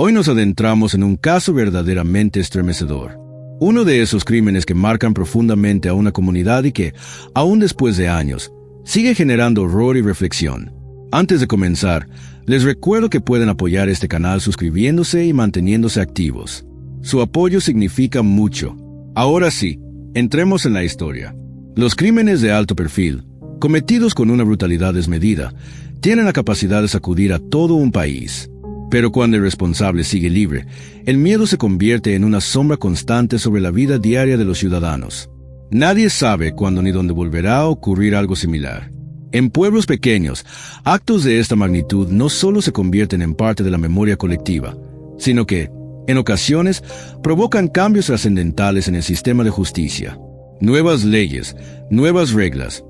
Hoy nos adentramos en un caso verdaderamente estremecedor. Uno de esos crímenes que marcan profundamente a una comunidad y que, aún después de años, sigue generando horror y reflexión. Antes de comenzar, les recuerdo que pueden apoyar este canal suscribiéndose y manteniéndose activos. Su apoyo significa mucho. Ahora sí, entremos en la historia. Los crímenes de alto perfil, cometidos con una brutalidad desmedida, tienen la capacidad de sacudir a todo un país. Pero cuando el responsable sigue libre, el miedo se convierte en una sombra constante sobre la vida diaria de los ciudadanos. Nadie sabe cuándo ni dónde volverá a ocurrir algo similar. En pueblos pequeños, actos de esta magnitud no solo se convierten en parte de la memoria colectiva, sino que, en ocasiones, provocan cambios trascendentales en el sistema de justicia. Nuevas leyes, nuevas reglas,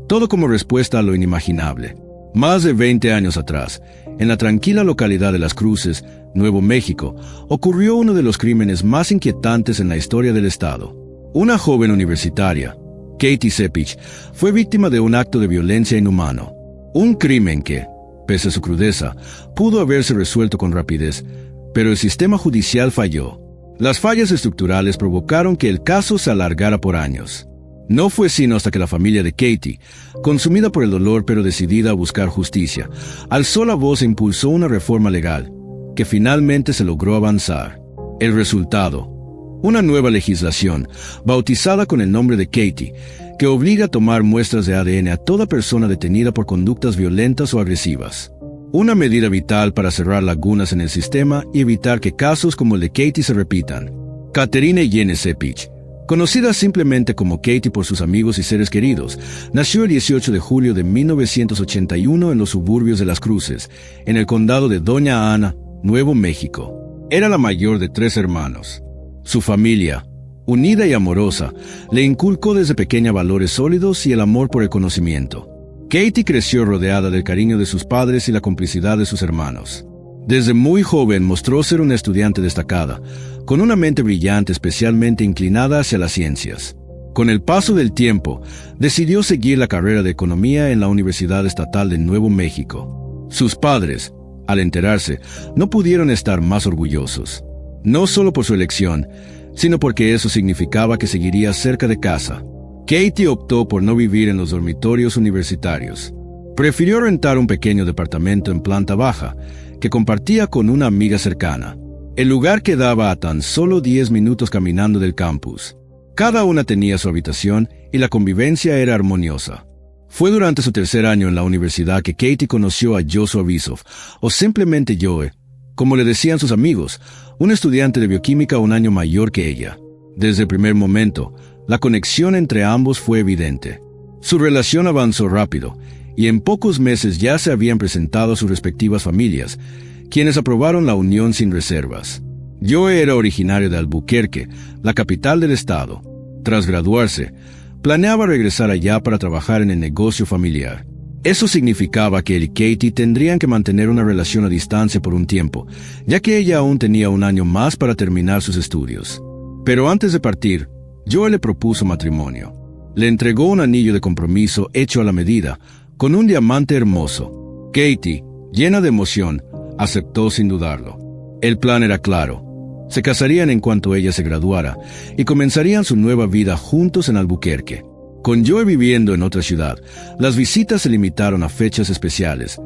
todo como respuesta a lo inimaginable. Más de 20 años atrás, en la tranquila localidad de Las Cruces, Nuevo México, ocurrió uno de los crímenes más inquietantes en la historia del estado. Una joven universitaria, Katie Cepich, fue víctima de un acto de violencia inhumano. Un crimen que, pese a su crudeza, pudo haberse resuelto con rapidez, pero el sistema judicial falló. Las fallas estructurales provocaron que el caso se alargara por años. No fue sino hasta que la familia de Katie, consumida por el dolor pero decidida a buscar justicia, alzó la voz e impulsó una reforma legal, que finalmente se logró avanzar. El resultado: una nueva legislación, bautizada con el nombre de Katie, que obliga a tomar muestras de ADN a toda persona detenida por conductas violentas o agresivas. Una medida vital para cerrar lagunas en el sistema y evitar que casos como el de Katie se repitan. Catherine Jenne Cepich, conocida simplemente como Katie por sus amigos y seres queridos, nació el 18 de julio de 1981 en los suburbios de Las Cruces, en el condado de Doña Ana, Nuevo México. Era la mayor de 3 hermanos. Su familia, unida y amorosa, le inculcó desde pequeña valores sólidos y el amor por el conocimiento. Katie creció rodeada del cariño de sus padres y la complicidad de sus hermanos. Desde muy joven mostró ser una estudiante destacada, con una mente brillante especialmente inclinada hacia las ciencias. Con el paso del tiempo, decidió seguir la carrera de economía en la Universidad Estatal de Nuevo México. Sus padres, al enterarse, no pudieron estar más orgullosos. No solo por su elección, sino porque eso significaba que seguiría cerca de casa. Katie optó por no vivir en los dormitorios universitarios. Prefirió rentar un pequeño departamento en planta baja, que compartía con una amiga cercana. El lugar quedaba a tan solo 10 minutos caminando del campus. Cada una tenía su habitación y la convivencia era armoniosa. Fue durante su tercer año en la universidad que Katie conoció a Joshua Visov, o simplemente Joe, como le decían sus amigos, un estudiante de bioquímica un año mayor que ella. Desde el primer momento, la conexión entre ambos fue evidente. Su relación avanzó rápido, y en pocos meses ya se habían presentado a sus respectivas familias, quienes aprobaron la unión sin reservas. Joe era originario de Albuquerque, la capital del estado. Tras graduarse, planeaba regresar allá para trabajar en el negocio familiar. Eso significaba que él y Katie tendrían que mantener una relación a distancia por un tiempo, ya que ella aún tenía un año más para terminar sus estudios. Pero antes de partir, Joe le propuso matrimonio. Le entregó un anillo de compromiso hecho a la medida, con un diamante hermoso. Katie, llena de emoción, aceptó sin dudarlo. El plan era claro. Se casarían en cuanto ella se graduara y comenzarían su nueva vida juntos en Albuquerque. Con Joe viviendo en otra ciudad, las visitas se limitaron a fechas especiales,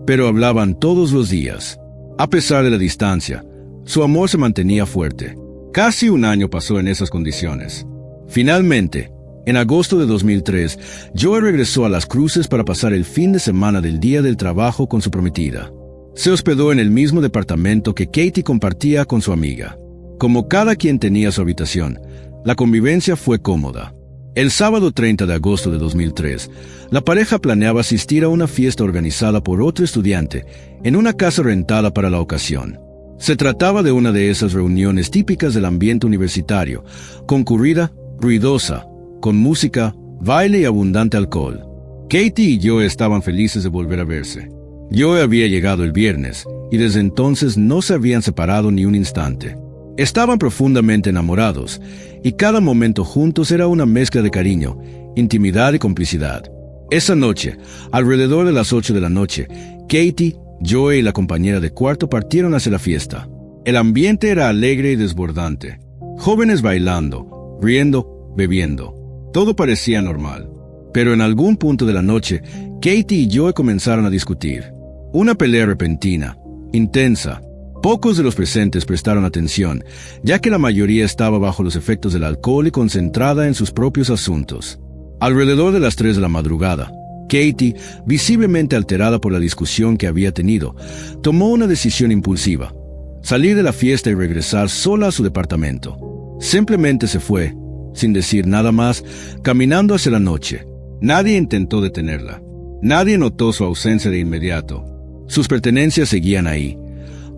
pero hablaban todos los días. A pesar de la distancia, su amor se mantenía fuerte. Casi un año pasó en esas condiciones. Finalmente, en agosto de 2003, Joe regresó a Las Cruces para pasar el fin de semana del Día del Trabajo con su prometida. Se hospedó en el mismo departamento que Katie compartía con su amiga. Como cada quien tenía su habitación, la convivencia fue cómoda. El sábado 30 de agosto de 2003, la pareja planeaba asistir a una fiesta organizada por otro estudiante en una casa rentada para la ocasión. Se trataba de una de esas reuniones típicas del ambiente universitario, concurrida, ruidosa, con música, baile y abundante alcohol. Katie y Joe estaban felices de volver a verse. Joe había llegado el viernes, y desde entonces no se habían separado ni un instante. Estaban profundamente enamorados, y cada momento juntos era una mezcla de cariño, intimidad y complicidad. Esa noche, alrededor de las 8 de la noche, Katie, Joe y la compañera de cuarto partieron hacia la fiesta. El ambiente era alegre y desbordante. Jóvenes bailando, riendo, bebiendo. Todo parecía normal. Pero en algún punto de la noche, Katie y Joe comenzaron a discutir. Una pelea repentina, intensa. Pocos de los presentes prestaron atención, ya que la mayoría estaba bajo los efectos del alcohol y concentrada en sus propios asuntos. Alrededor de las 3 de la madrugada, Katie, visiblemente alterada por la discusión que había tenido, tomó una decisión impulsiva: salir de la fiesta y regresar sola a su departamento. Simplemente se fue, sin decir nada más, caminando hacia la noche. Nadie intentó detenerla. Nadie notó su ausencia de inmediato. Sus pertenencias seguían ahí,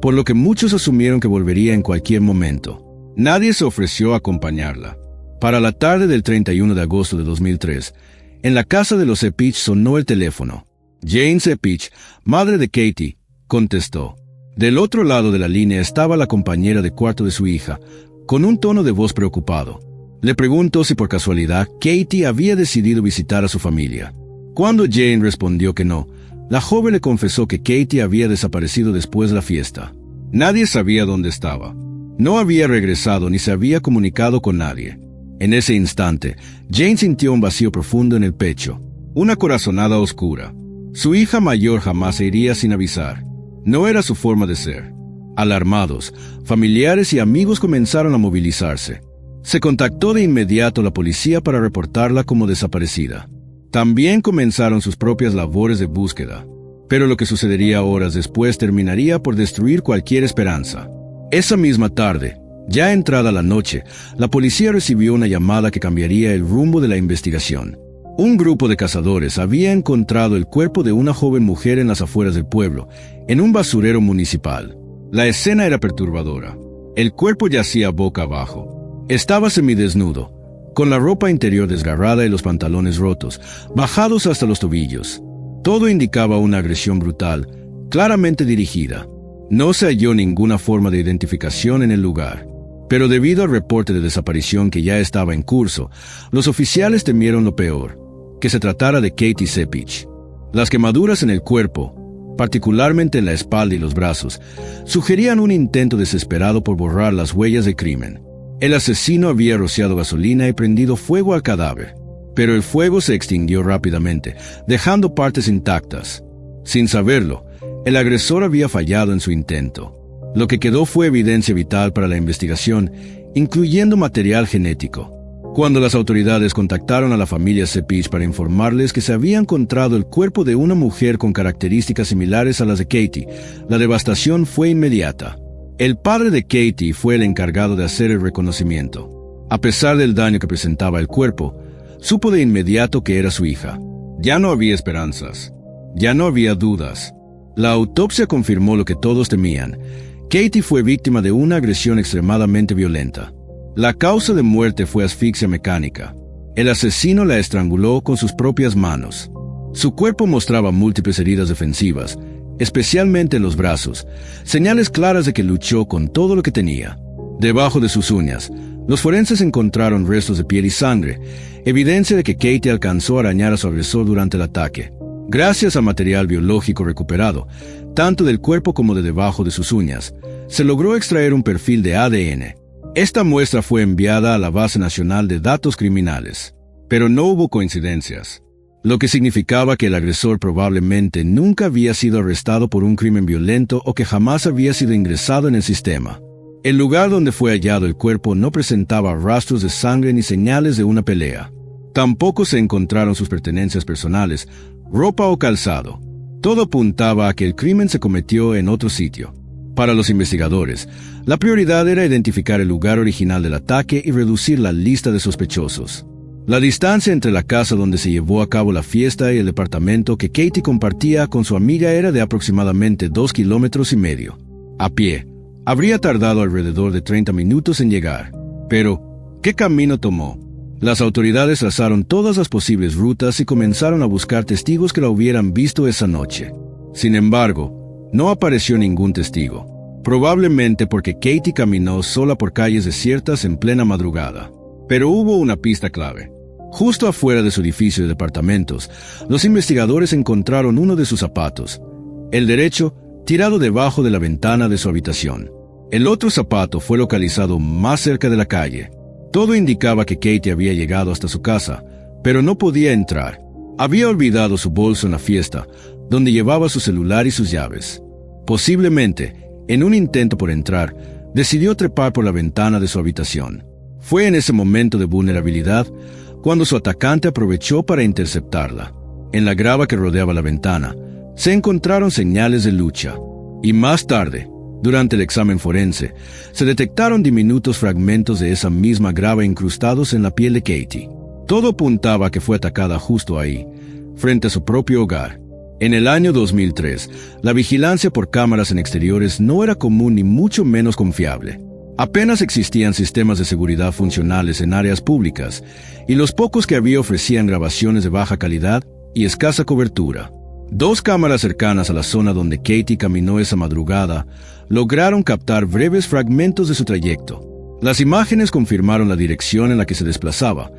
por lo que muchos asumieron que volvería en cualquier momento. Nadie se ofreció a acompañarla. Para la tarde del 31 de agosto de 2003, en la casa de los Cepich sonó el teléfono. Jane Cepich, madre de Katie, contestó. Del otro lado de la línea estaba la compañera de cuarto de su hija, con un tono de voz preocupado. Le preguntó si por casualidad Katie había decidido visitar a su familia. Cuando Jane respondió que no, la joven le confesó que Katie había desaparecido después de la fiesta. Nadie sabía dónde estaba. No había regresado ni se había comunicado con nadie. En ese instante, Jane sintió un vacío profundo en el pecho, una corazonada oscura. Su hija mayor jamás se iría sin avisar. No era su forma de ser. Alarmados, familiares y amigos comenzaron a movilizarse. Se contactó de inmediato a la policía para reportarla como desaparecida. También comenzaron sus propias labores de búsqueda. Pero lo que sucedería horas después terminaría por destruir cualquier esperanza. Esa misma tarde, ya entrada la noche, la policía recibió una llamada que cambiaría el rumbo de la investigación. Un grupo de cazadores había encontrado el cuerpo de una joven mujer en las afueras del pueblo, en un basurero municipal. La escena era perturbadora. El cuerpo yacía boca abajo. Estaba semidesnudo, con la ropa interior desgarrada y los pantalones rotos, bajados hasta los tobillos. Todo indicaba una agresión brutal, claramente dirigida. No se halló ninguna forma de identificación en el lugar. Pero debido al reporte de desaparición que ya estaba en curso, los oficiales temieron lo peor, que se tratara de Katie Cepich. Las quemaduras en el cuerpo, particularmente en la espalda y los brazos, sugerían un intento desesperado por borrar las huellas del crimen. El asesino había rociado gasolina y prendido fuego al cadáver, pero el fuego se extinguió rápidamente, dejando partes intactas. Sin saberlo, el agresor había fallado en su intento. Lo que quedó fue evidencia vital para la investigación, incluyendo material genético. Cuando las autoridades contactaron a la familia Cepich para informarles que se había encontrado el cuerpo de una mujer con características similares a las de Katie, la devastación fue inmediata. El padre de Katie fue el encargado de hacer el reconocimiento. A pesar del daño que presentaba el cuerpo, supo de inmediato que era su hija. Ya no había esperanzas. Ya no había dudas. La autopsia confirmó lo que todos temían. Katie fue víctima de una agresión extremadamente violenta. La causa de muerte fue asfixia mecánica. El asesino la estranguló con sus propias manos. Su cuerpo mostraba múltiples heridas defensivas, especialmente en los brazos, señales claras de que luchó con todo lo que tenía. Debajo de sus uñas, los forenses encontraron restos de piel y sangre, evidencia de que Katie alcanzó a arañar a su agresor durante el ataque. Gracias a material biológico recuperado, tanto del cuerpo como de debajo de sus uñas, se logró extraer un perfil de ADN. Esta muestra fue enviada a la Base Nacional de Datos Criminales, pero no hubo coincidencias, lo que significaba que el agresor probablemente nunca había sido arrestado por un crimen violento o que jamás había sido ingresado en el sistema. El lugar donde fue hallado el cuerpo no presentaba rastros de sangre ni señales de una pelea. Tampoco se encontraron sus pertenencias personales, ropa o calzado. Todo apuntaba a que el crimen se cometió en otro sitio. Para los investigadores, la prioridad era identificar el lugar original del ataque y reducir la lista de sospechosos. La distancia entre la casa donde se llevó a cabo la fiesta y el departamento que Katie compartía con su amiga era de aproximadamente 2,5 kilómetros. A pie, habría tardado alrededor de 30 minutos en llegar. Pero, ¿qué camino tomó? Las autoridades trazaron todas las posibles rutas y comenzaron a buscar testigos que la hubieran visto esa noche. Sin embargo, no apareció ningún testigo, probablemente porque Katie caminó sola por calles desiertas en plena madrugada. Pero hubo una pista clave. Justo afuera de su edificio de departamentos, los investigadores encontraron uno de sus zapatos, el derecho, tirado debajo de la ventana de su habitación. El otro zapato fue localizado más cerca de la calle. Todo indicaba que Katie había llegado hasta su casa, pero no podía entrar. Había olvidado su bolso en la fiesta, donde llevaba su celular y sus llaves. Posiblemente, en un intento por entrar, decidió trepar por la ventana de su habitación. Fue en ese momento de vulnerabilidad cuando su atacante aprovechó para interceptarla. En la grava que rodeaba la ventana, se encontraron señales de lucha. Y más tarde, durante el examen forense, se detectaron diminutos fragmentos de esa misma grava incrustados en la piel de Katie. Todo apuntaba a que fue atacada justo ahí, frente a su propio hogar. En el año 2003, la vigilancia por cámaras en exteriores no era común ni mucho menos confiable. Apenas existían sistemas de seguridad funcionales en áreas públicas, y los pocos que había ofrecían grabaciones de baja calidad y escasa cobertura. 2 cámaras cercanas a la zona donde Katie caminó esa madrugada lograron captar breves fragmentos de su trayecto. Las imágenes confirmaron la dirección en la que se desplazaba,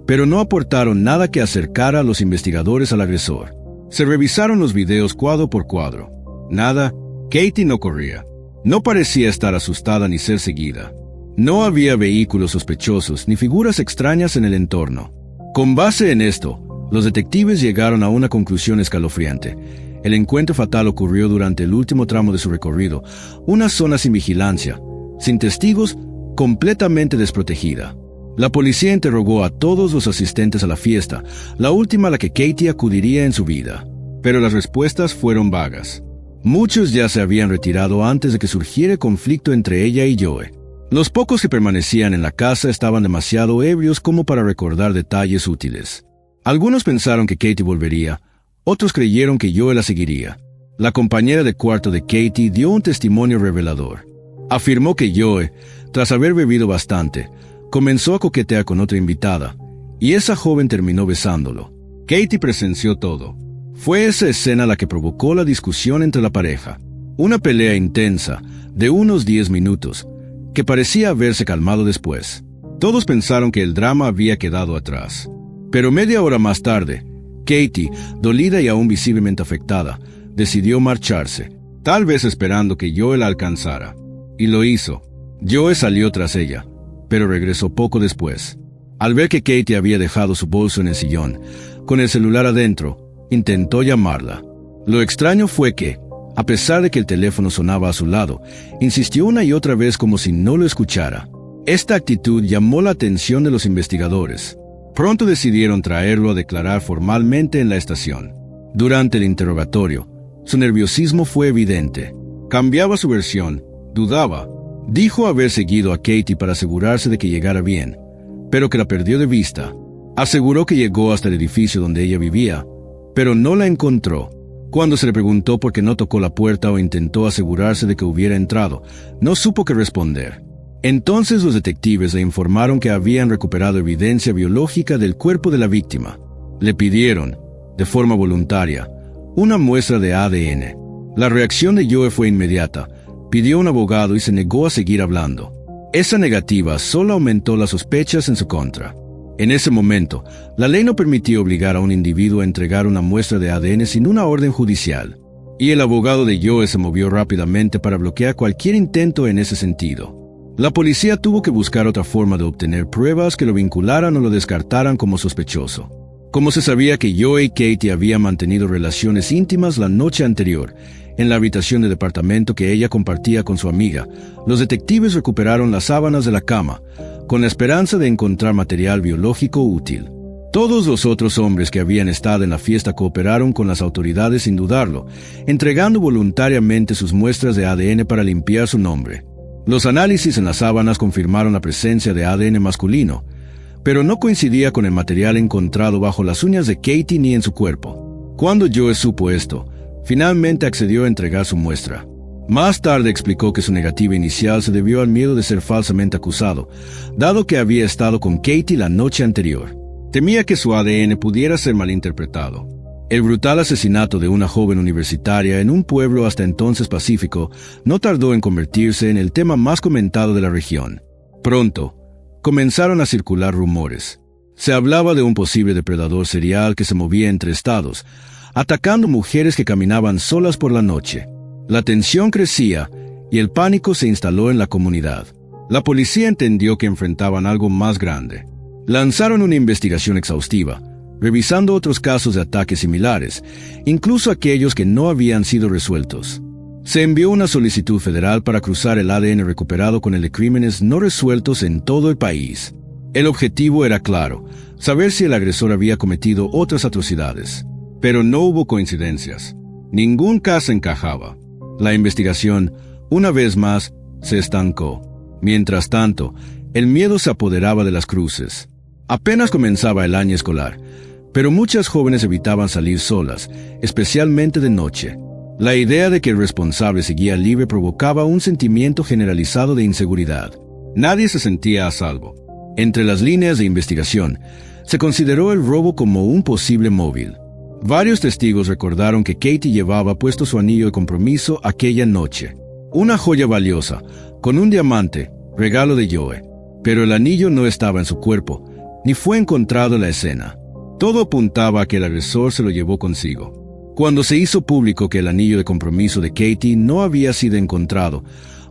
pero no aportaron nada que acercara a los investigadores al agresor. Se revisaron los videos cuadro por cuadro. Nada, Katie no corría. No parecía estar asustada ni ser seguida. No había vehículos sospechosos ni figuras extrañas en el entorno. Con base en esto, los detectives llegaron a una conclusión escalofriante. El encuentro fatal ocurrió durante el último tramo de su recorrido, una zona sin vigilancia, sin testigos, completamente desprotegida. La policía interrogó a todos los asistentes a la fiesta, la última a la que Katie acudiría en su vida. Pero las respuestas fueron vagas. Muchos ya se habían retirado antes de que surgiera conflicto entre ella y Joe. Los pocos que permanecían en la casa estaban demasiado ebrios como para recordar detalles útiles. Algunos pensaron que Katie volvería, otros creyeron que Joe la seguiría. La compañera de cuarto de Katie dio un testimonio revelador. Afirmó que Joe, tras haber bebido bastante, comenzó a coquetear con otra invitada, y esa joven terminó besándolo. Katie presenció todo. Fue esa escena la que provocó la discusión entre la pareja. Una pelea intensa, de unos 10 minutos, que parecía haberse calmado después. Todos pensaron que el drama había quedado atrás. Pero media hora más tarde, Katie, dolida y aún visiblemente afectada, decidió marcharse, tal vez esperando que Joe la alcanzara. Y lo hizo. Joe salió tras ella, pero regresó poco después. Al ver que Katie había dejado su bolso en el sillón, con el celular adentro, intentó llamarla. Lo extraño fue que, a pesar de que el teléfono sonaba a su lado, insistió una y otra vez como si no lo escuchara. Esta actitud llamó la atención de los investigadores. Pronto decidieron traerlo a declarar formalmente en la estación. Durante el interrogatorio, su nerviosismo fue evidente. Cambiaba su versión, dudaba. Dijo haber seguido a Katie para asegurarse de que llegara bien, pero que la perdió de vista. Aseguró que llegó hasta el edificio donde ella vivía, pero no la encontró. Cuando se le preguntó por qué no tocó la puerta o intentó asegurarse de que hubiera entrado, no supo qué responder. Entonces los detectives le informaron que habían recuperado evidencia biológica del cuerpo de la víctima. Le pidieron, de forma voluntaria, una muestra de ADN. La reacción de Joe fue inmediata. Pidió un abogado y se negó a seguir hablando. Esa negativa solo aumentó las sospechas en su contra. En ese momento, la ley no permitía obligar a un individuo a entregar una muestra de ADN sin una orden judicial, y el abogado de Joe se movió rápidamente para bloquear cualquier intento en ese sentido. La policía tuvo que buscar otra forma de obtener pruebas que lo vincularan o lo descartaran como sospechoso. Como se sabía que Joe y Katie habían mantenido relaciones íntimas la noche anterior, en la habitación de departamento que ella compartía con su amiga, los detectives recuperaron las sábanas de la cama, con la esperanza de encontrar material biológico útil. Todos los otros hombres que habían estado en la fiesta cooperaron con las autoridades sin dudarlo, entregando voluntariamente sus muestras de ADN para limpiar su nombre. Los análisis en las sábanas confirmaron la presencia de ADN masculino, pero no coincidía con el material encontrado bajo las uñas de Katie ni en su cuerpo. Cuando Joe supo esto, finalmente accedió a entregar su muestra. Más tarde explicó que su negativa inicial se debió al miedo de ser falsamente acusado, dado que había estado con Katie la noche anterior. Temía que su ADN pudiera ser malinterpretado. El brutal asesinato de una joven universitaria en un pueblo hasta entonces pacífico no tardó en convertirse en el tema más comentado de la región. Pronto, comenzaron a circular rumores. Se hablaba de un posible depredador serial que se movía entre estados, atacando mujeres que caminaban solas por la noche. La tensión crecía y el pánico se instaló en la comunidad. La policía entendió que enfrentaban algo más grande. Lanzaron una investigación exhaustiva, revisando otros casos de ataques similares, incluso aquellos que no habían sido resueltos. Se envió una solicitud federal para cruzar el ADN recuperado con el de crímenes no resueltos en todo el país. El objetivo era claro, saber si el agresor había cometido otras atrocidades. Pero no hubo coincidencias. Ningún caso encajaba. La investigación, una vez más, se estancó. Mientras tanto, el miedo se apoderaba de las cruces. Apenas comenzaba el año escolar, pero muchas jóvenes evitaban salir solas, especialmente de noche. La idea de que el responsable seguía libre provocaba un sentimiento generalizado de inseguridad. Nadie se sentía a salvo. Entre las líneas de investigación, se consideró el robo como un posible móvil. Varios testigos recordaron que Katie llevaba puesto su anillo de compromiso aquella noche. Una joya valiosa, con un diamante, regalo de Joe. Pero el anillo no estaba en su cuerpo, ni fue encontrado en la escena. Todo apuntaba a que el agresor se lo llevó consigo. Cuando se hizo público que el anillo de compromiso de Katie no había sido encontrado,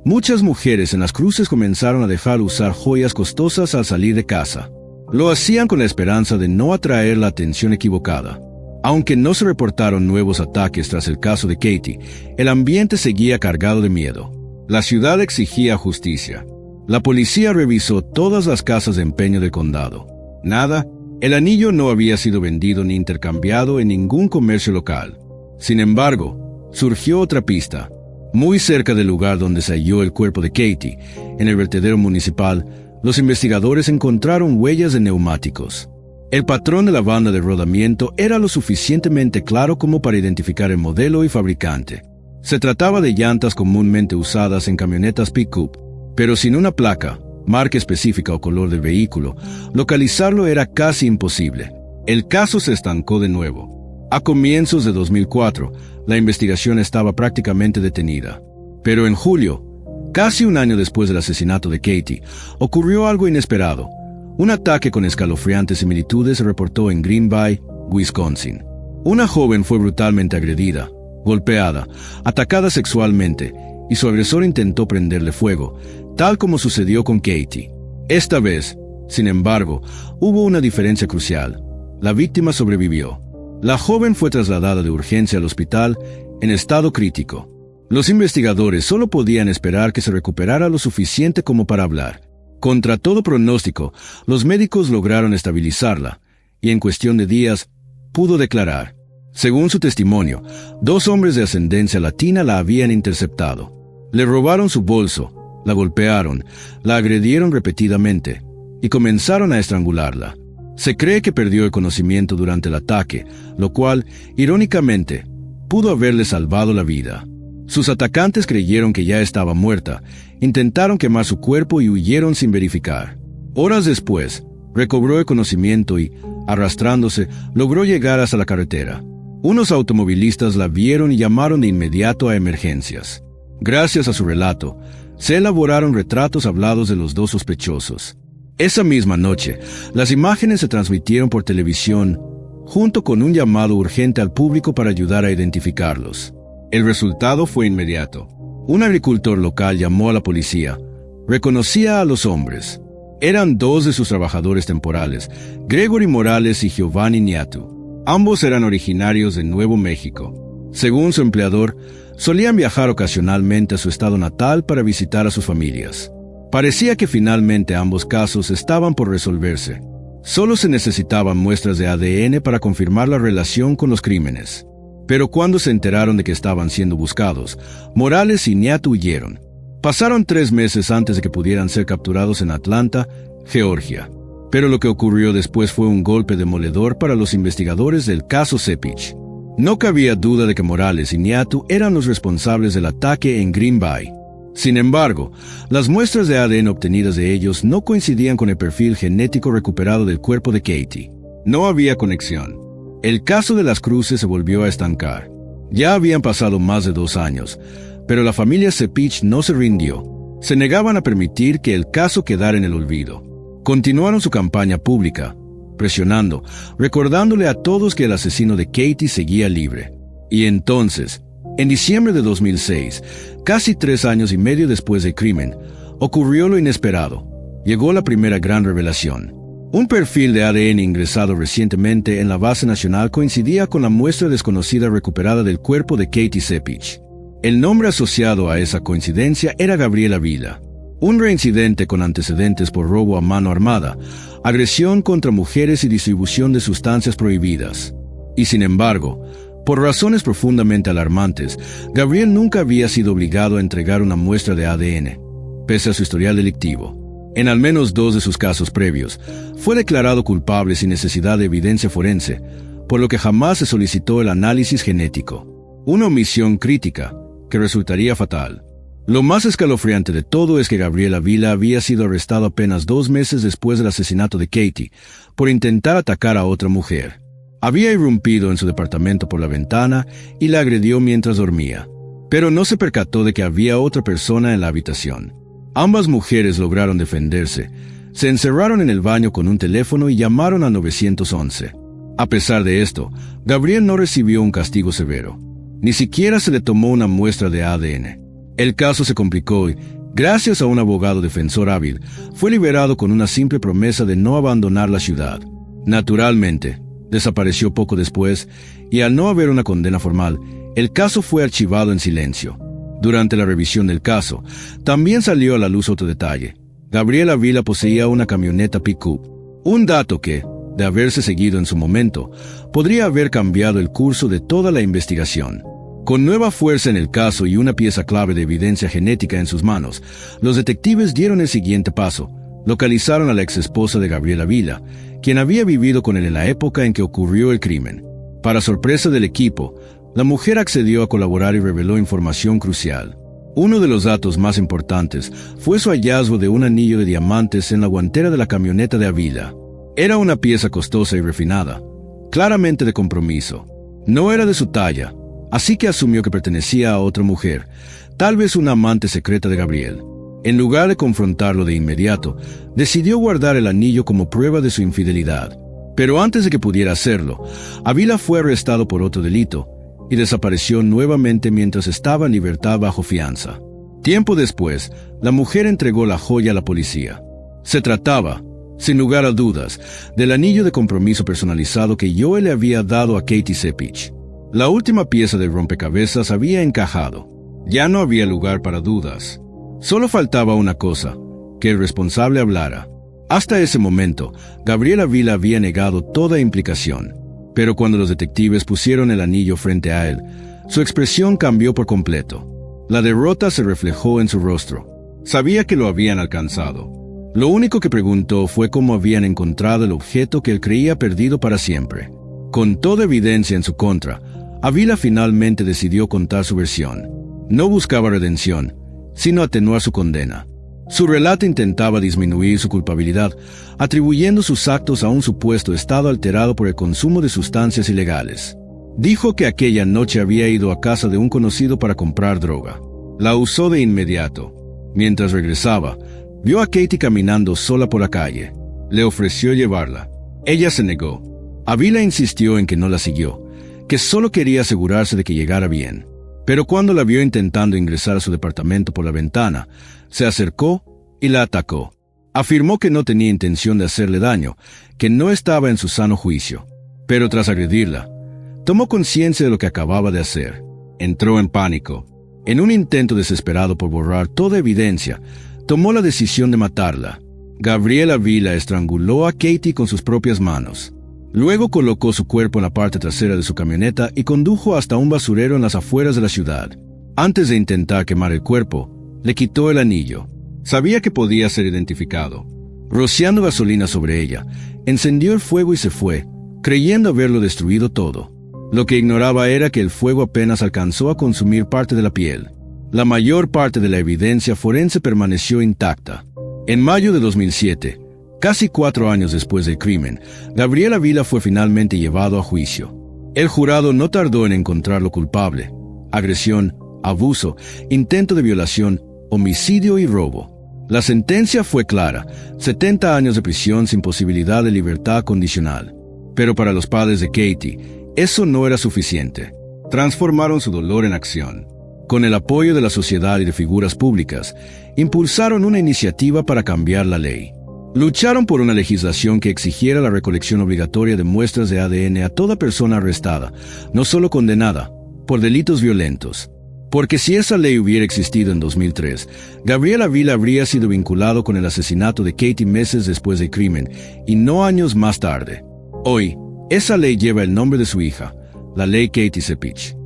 muchas mujeres en las cruces comenzaron a dejar usar joyas costosas al salir de casa. Lo hacían con la esperanza de no atraer la atención equivocada. Aunque no se reportaron nuevos ataques tras el caso de Katie, el ambiente seguía cargado de miedo. La ciudad exigía justicia. La policía revisó todas las casas de empeño del condado. Nada. El anillo no había sido vendido ni intercambiado en ningún comercio local. Sin embargo, surgió otra pista. Muy cerca del lugar donde se halló el cuerpo de Katie, en el vertedero municipal, los investigadores encontraron huellas de neumáticos. El patrón de la banda de rodamiento era lo suficientemente claro como para identificar el modelo y fabricante. Se trataba de llantas comúnmente usadas en camionetas pick-up, pero sin una placa, marca específica o color del vehículo, localizarlo era casi imposible. El caso se estancó de nuevo. A comienzos de 2004, la investigación estaba prácticamente detenida. Pero en julio, casi un año después del asesinato de Katie, ocurrió algo inesperado. Un ataque con escalofriantes similitudes se reportó en Green Bay, Wisconsin. Una joven fue brutalmente agredida, golpeada, atacada sexualmente, y su agresor intentó prenderle fuego, tal como sucedió con Katie. Esta vez, sin embargo, hubo una diferencia crucial. La víctima sobrevivió. La joven fue trasladada de urgencia al hospital en estado crítico. Los investigadores solo podían esperar que se recuperara lo suficiente como para hablar. Contra todo pronóstico, los médicos lograron estabilizarla, y en cuestión de días, pudo declarar. Según su testimonio, 2 hombres de ascendencia latina la habían interceptado. Le robaron su bolso, la golpearon, la agredieron repetidamente y comenzaron a estrangularla. Se cree que perdió el conocimiento durante el ataque, lo cual, irónicamente, pudo haberle salvado la vida. Sus atacantes creyeron que ya estaba muerta, intentaron quemar su cuerpo y huyeron sin verificar. Horas después, recobró el conocimiento y, arrastrándose, logró llegar hasta la carretera. Unos automovilistas la vieron y llamaron de inmediato a emergencias. Gracias a su relato, se elaboraron retratos hablados de los 2 sospechosos. Esa misma noche, las imágenes se transmitieron por televisión, junto con un llamado urgente al público para ayudar a identificarlos. El resultado fue inmediato. Un agricultor local llamó a la policía. Reconocía a los hombres. Eran 2 de sus trabajadores temporales, Gregory Morales y Giovanni Niatu. Ambos eran originarios de Nuevo México. Según su empleador, solían viajar ocasionalmente a su estado natal para visitar a sus familias. Parecía que finalmente ambos casos estaban por resolverse. Solo se necesitaban muestras de ADN para confirmar la relación con los crímenes. Pero cuando se enteraron de que estaban siendo buscados, Morales y Niatu huyeron. Pasaron 3 meses antes de que pudieran ser capturados en Atlanta, Georgia. Pero lo que ocurrió después fue un golpe demoledor para los investigadores del caso Cepich. No cabía duda de que Morales y Niatu eran los responsables del ataque en Green Bay. Sin embargo, las muestras de ADN obtenidas de ellos no coincidían con el perfil genético recuperado del cuerpo de Katie. No había conexión. El caso de las cruces se volvió a estancar. Ya habían pasado más de 2 años, pero la familia Cepich no se rindió. Se negaban a permitir que el caso quedara en el olvido. Continuaron su campaña pública, presionando, recordándole a todos que el asesino de Katie seguía libre. Y entonces, En diciembre de 2006, casi 3 años y medio después del crimen, ocurrió lo inesperado. Llegó la primera gran revelación. Un perfil de ADN ingresado recientemente en la base nacional coincidía con la muestra desconocida recuperada del cuerpo de Katie Cepich. El nombre asociado a esa coincidencia era Gabriela Vila, un reincidente con antecedentes por robo a mano armada, agresión contra mujeres y distribución de sustancias prohibidas. Y sin embargo, por razones profundamente alarmantes, Gabriel nunca había sido obligado a entregar una muestra de ADN, pese a su historial delictivo. En al menos 2 de sus casos previos, fue declarado culpable sin necesidad de evidencia forense, por lo que jamás se solicitó el análisis genético. Una omisión crítica que resultaría fatal. Lo más escalofriante de todo es que Gabriela Vila había sido arrestado apenas 2 meses después del asesinato de Katie, por intentar atacar a otra mujer. Había irrumpido en su departamento por la ventana y la agredió mientras dormía, pero no se percató de que había otra persona en la habitación. Ambas mujeres lograron defenderse, se encerraron en el baño con un teléfono y llamaron al 911. A pesar de esto, Gabriel no recibió un castigo severo. Ni siquiera se le tomó una muestra de ADN. El caso se complicó y, gracias a un abogado defensor hábil, fue liberado con una simple promesa de no abandonar la ciudad. Naturalmente, desapareció poco después y al no haber una condena formal, el caso fue archivado en silencio. Durante la revisión del caso, también salió a la luz otro detalle. Gabriela Vila poseía una camioneta pick-up. Un dato que, de haberse seguido en su momento, podría haber cambiado el curso de toda la investigación. Con nueva fuerza en el caso y una pieza clave de evidencia genética en sus manos, los detectives dieron el siguiente paso. Localizaron a la exesposa de Gabriela Vila, quien había vivido con él en la época en que ocurrió el crimen. Para sorpresa del equipo, la mujer accedió a colaborar y reveló información crucial. Uno de los datos más importantes fue su hallazgo de un anillo de diamantes en la guantera de la camioneta de Avila. Era una pieza costosa y refinada, claramente de compromiso. No era de su talla, así que asumió que pertenecía a otra mujer, tal vez una amante secreta de Gabriel. En lugar de confrontarlo de inmediato, decidió guardar el anillo como prueba de su infidelidad. Pero antes de que pudiera hacerlo, Avila fue arrestado por otro delito y desapareció nuevamente mientras estaba en libertad bajo fianza. Tiempo después, la mujer entregó la joya a la policía. Se trataba, sin lugar a dudas, del anillo de compromiso personalizado que Joel le había dado a Katie Cepich. La última pieza del rompecabezas había encajado. Ya no había lugar para dudas. Solo faltaba una cosa, que el responsable hablara. Hasta ese momento, Gabriela Vila había negado toda implicación. Pero cuando los detectives pusieron el anillo frente a él, su expresión cambió por completo. La derrota se reflejó en su rostro. Sabía que lo habían alcanzado. Lo único que preguntó fue cómo habían encontrado el objeto que él creía perdido para siempre. Con toda evidencia en su contra, Avila finalmente decidió contar su versión. No buscaba redención, sino atenuar su condena. Su relato intentaba disminuir su culpabilidad, atribuyendo sus actos a un supuesto estado alterado por el consumo de sustancias ilegales. Dijo que aquella noche había ido a casa de un conocido para comprar droga. La usó de inmediato. Mientras regresaba, vio a Katie caminando sola por la calle. Le ofreció llevarla. Ella se negó. Avila insistió en que no la siguió, que solo quería asegurarse de que llegara bien. Pero cuando la vio intentando ingresar a su departamento por la ventana, se acercó y la atacó. Afirmó que no tenía intención de hacerle daño, que no estaba en su sano juicio. Pero tras agredirla, tomó conciencia de lo que acababa de hacer. Entró en pánico. En un intento desesperado por borrar toda evidencia, tomó la decisión de matarla. Gabriela Vila estranguló a Katie con sus propias manos. Luego colocó su cuerpo en la parte trasera de su camioneta y condujo hasta un basurero en las afueras de la ciudad. Antes de intentar quemar el cuerpo, le quitó el anillo. Sabía que podía ser identificado. Rociando gasolina sobre ella, encendió el fuego y se fue, creyendo haberlo destruido todo. Lo que ignoraba era que el fuego apenas alcanzó a consumir parte de la piel. La mayor parte de la evidencia forense permaneció intacta. En mayo de 2007, casi 4 años después del crimen, Gabriela Vila fue finalmente llevado a juicio. El jurado no tardó en encontrarlo culpable. Agresión, abuso, intento de violación, homicidio y robo. La sentencia fue clara: 70 años de prisión sin posibilidad de libertad condicional. Pero para los padres de Katie, eso no era suficiente. transformaron su dolor en acción. Con el apoyo de la sociedad y de figuras públicas, impulsaron una iniciativa para cambiar la ley. Lucharon por una legislación que exigiera la recolección obligatoria de muestras de ADN a toda persona arrestada, no solo condenada, por delitos violentos. Porque si esa ley hubiera existido en 2003, Gabriel Avila habría sido vinculado con el asesinato de Katie meses después del crimen, y no años más tarde. Hoy, esa ley lleva el nombre de su hija, la Ley Katie Cepich.